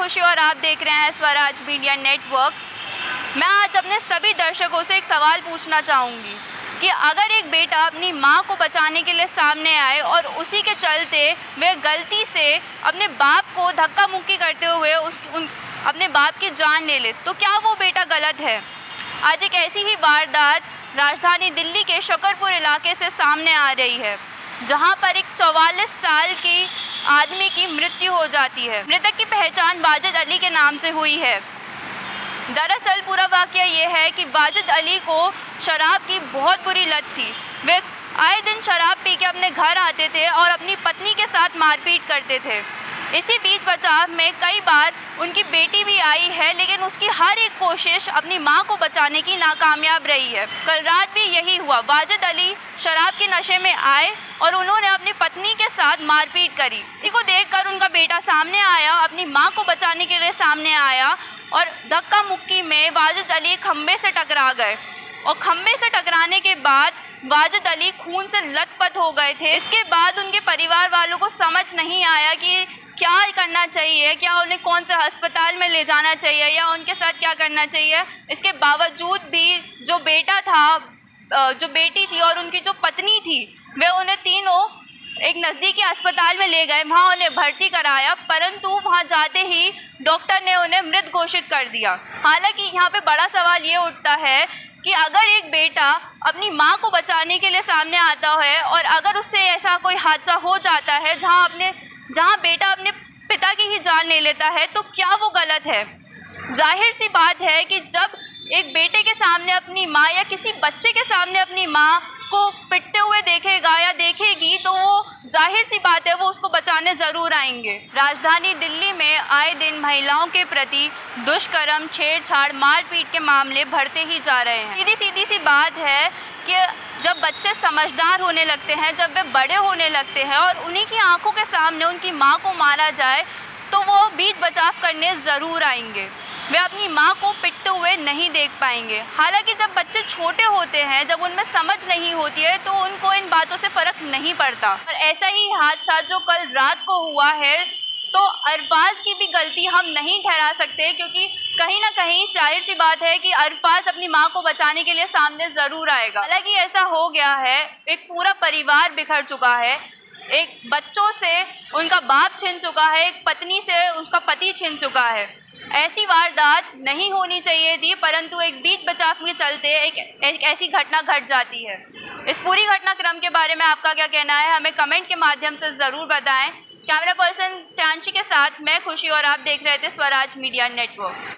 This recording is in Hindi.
खुशी और आप देख रहे हैं स्वराज मीडिया नेटवर्क। मैं आज अपने सभी दर्शकों से एक सवाल पूछना चाहूँगी कि अगर एक बेटा अपनी माँ को बचाने के लिए सामने आए और उसी के चलते वह गलती से अपने बाप को धक्का मुक्की करते हुए अपने बाप की जान ले ले, तो क्या वो बेटा गलत है? आज एक ऐसी ही वारदात राजधानी दिल्ली के शकरपुर इलाके से सामने आ रही है, जहां पर एक 44 साल की आदमी की मृत्यु हो जाती है। मृतक की पहचान वाजिद अली के नाम से हुई है। दरअसल पूरा वाकया ये है कि वाजिद अली को शराब की बहुत बुरी लत थी। वे आए दिन शराब पी के अपने घर आते थे और अपनी पत्नी के साथ मारपीट करते थे। इसी बीच बचाव में कई बार उनकी बेटी भी आई है, लेकिन उसकी हर एक कोशिश अपनी मां को बचाने की नाकामयाब रही है। कल रात भी यही हुआ। वाजिद अली शराब के नशे में आए और उन्होंने अपनी पत्नी के साथ मारपीट करी। इसी को देखकर उनका बेटा सामने आया, अपनी मां को बचाने के लिए सामने आया और धक्का मुक्की में वाजिद अली खंबे से टकरा गए और खंबे से टकराने के बाद वाजिद अली खून से लथपथ हो गए थे। इसके बाद उनके परिवार वालों को समझ नहीं आया कि क्या करना चाहिए, क्या उन्हें कौन से अस्पताल में ले जाना चाहिए या उनके साथ क्या करना चाहिए। इसके बावजूद भी जो बेटा था, जो बेटी थी और उनकी जो पत्नी थी, वे उन्हें तीनों एक नज़दीकी अस्पताल में ले गए, वहाँ उन्हें भर्ती कराया, परंतु वहाँ जाते ही डॉक्टर ने उन्हें मृत घोषित कर दिया। हालांकि यहाँ पे बड़ा सवाल ये उठता है कि अगर एक बेटा अपनी माँ को बचाने के लिए सामने आता है और अगर उससे ऐसा कोई हादसा हो जाता है जहाँ बेटा अपने पिता की ही जान ले लेता है, तो क्या वो गलत है? जाहिर सी बात है कि जब एक बेटे के सामने अपनी माँ या किसी बच्चे के सामने अपनी माँ को पिटते हुए देखेगा या देखेगी, तो वो जाहिर सी बात है वो उसको बचाने ज़रूर आएंगे। राजधानी दिल्ली में आए दिन महिलाओं के प्रति दुष्कर्म, छेड़छाड़, मारपीट के मामले बढ़ते ही जा रहे हैं। सीधी सी बात है कि जब बच्चे समझदार होने लगते हैं, जब वे बड़े होने लगते हैं और उन्हीं की आंखों के सामने उनकी माँ को मारा जाए, तो वो बीच बचाव करने ज़रूर आएंगे। वे अपनी माँ को पिटते हुए नहीं देख पाएंगे। हालांकि जब बच्चे छोटे होते हैं, जब उनमें समझ नहीं होती है, तो उनको इन बातों से फ़र्क नहीं पड़ता। और ऐसा ही हादसा जो कल रात को हुआ है, तो अरफाज की भी गलती हम नहीं ठहरा सकते, क्योंकि कहीं ना कहीं जाहिर सी बात है कि अरफाज अपनी माँ को बचाने के लिए सामने ज़रूर आएगा। हालांकि ऐसा हो गया है, एक पूरा परिवार बिखर चुका है, एक बच्चों से उनका बाप छिन चुका है, एक पत्नी से उसका पति छिन चुका है। ऐसी वारदात नहीं होनी चाहिए थी, परंतु एक बीच बचाव के चलते एक ऐसी घटना घट जाती है। इस पूरी घटनाक्रम के बारे में आपका क्या कहना है, हमें कमेंट के माध्यम से ज़रूर बताएं। कैमरा पर्सन प्रांशी के साथ मैं खुशी और आप देख रहे थे स्वराज मीडिया नेटवर्क।